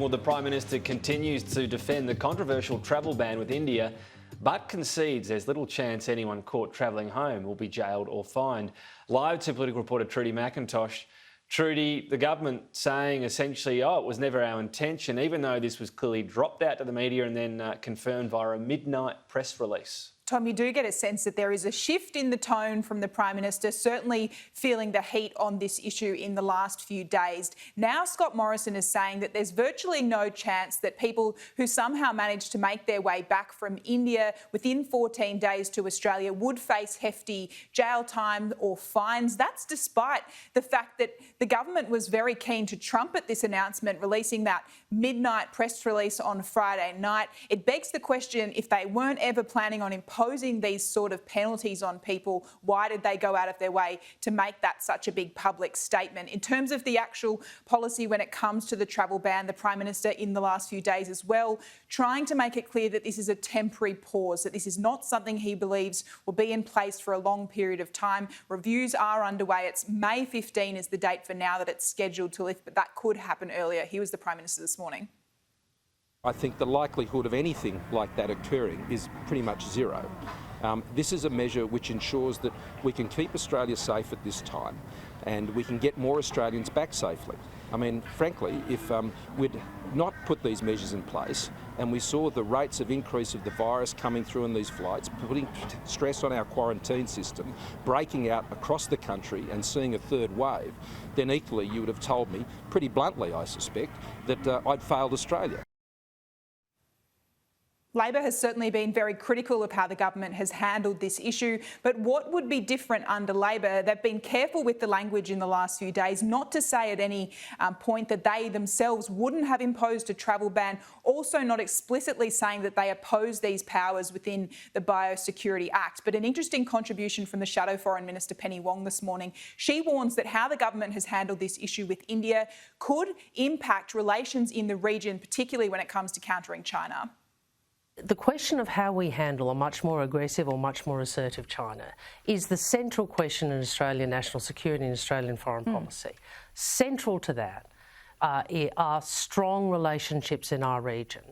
Well, the Prime Minister continues to defend the controversial travel ban with India, but concedes there's little chance anyone caught travelling home will be jailed or fined. Live to political reporter Trudy McIntosh. Trudy, the government saying essentially, it was never our intention, even though this was clearly dropped out to the media and then confirmed via a midnight press release. Tom, you do get a sense that there is a shift in the tone from the Prime Minister, certainly feeling the heat on this issue in the last few days. Now Scott Morrison is saying that there's virtually no chance that people who somehow managed to make their way back from India within 14 days to Australia would face hefty jail time or fines. That's despite the fact that the government was very keen to trumpet this announcement, releasing that midnight press release on Friday night. It begs the question, if they weren't ever planning on imposing these sort of penalties on people, why did they go out of their way to make that such a big public statement? In terms of the actual policy when it comes to the travel ban, the Prime Minister in the last few days as well, trying to make it clear that this is a temporary pause, that this is not something he believes will be in place for a long period of time. Reviews are underway. It's May 15 is the date for now that it's scheduled to lift, but that could happen earlier. Here was the Prime Minister this morning. I think the likelihood of anything like that occurring is pretty much zero. This is a measure which ensures that we can keep Australia safe at this time and we can get more Australians back safely. I mean, frankly, if we'd not put these measures in place and we saw the rates of increase of the virus coming through in these flights, putting stress on our quarantine system, breaking out across the country and seeing a third wave, then equally you would have told me, pretty bluntly I suspect, that I'd failed Australia. Labor has certainly been very critical of how the government has handled this issue, but what would be different under Labor? They've been careful with the language in the last few days, not to say at any point that they themselves wouldn't have imposed a travel ban, also not explicitly saying that they oppose these powers within the Biosecurity Act. But an interesting contribution from the Shadow Foreign Minister Penny Wong this morning. She warns that how the government has handled this issue with India could impact relations in the region, particularly when it comes to countering China. The question of how we handle a much more aggressive or much more assertive China is the central question in Australian national security and Australian foreign policy. Central to that are strong relationships in our region.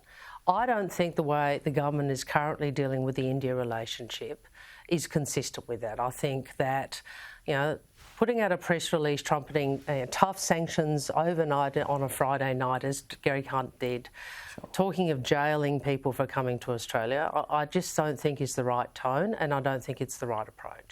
I don't think the way the government is currently dealing with the India relationship is consistent with that. I think that, putting out a press release trumpeting tough sanctions overnight on a Friday night, as Gary Hunt did, talking of jailing people for coming to Australia, I just don't think is the right tone, and I don't think it's the right approach.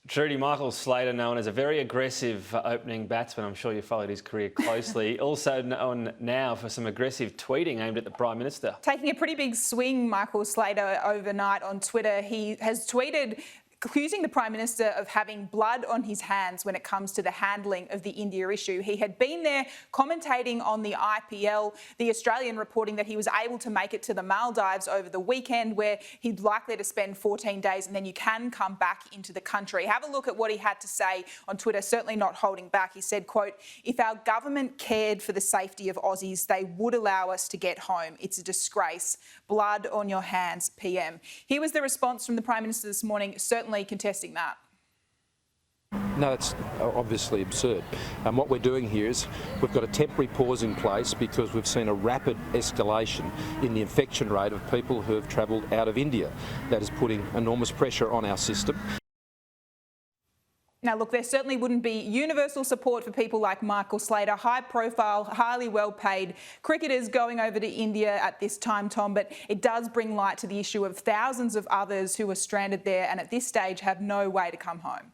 Trudy, Michael Slater, known as a very aggressive opening batsman. I'm sure you followed his career closely. Also known now for some aggressive tweeting aimed at the Prime Minister. Taking a pretty big swing, Michael Slater, overnight on Twitter. He has tweeted accusing the Prime Minister of having blood on his hands when it comes to the handling of the India issue. He had been there commentating on the IPL, the Australian reporting that he was able to make it to the Maldives over the weekend, where he'd likely to spend 14 days and then you can come back into the country. Have a look at what he had to say on Twitter, certainly not holding back. He said, quote, "If our government cared for the safety of Aussies, they would allow us to get home. It's a disgrace. Blood on your hands, PM." Here was the response from the Prime Minister this morning, certainly contesting that. No, it's obviously absurd. What we're doing here is we've got a temporary pause in place because we've seen a rapid escalation in the infection rate of people who have travelled out of India. That is putting enormous pressure on our system. Now, look, there certainly wouldn't be universal support for people like Michael Slater, high-profile, highly well-paid cricketers going over to India at this time, Tom, but it does bring light to the issue of thousands of others who are stranded there and at this stage have no way to come home.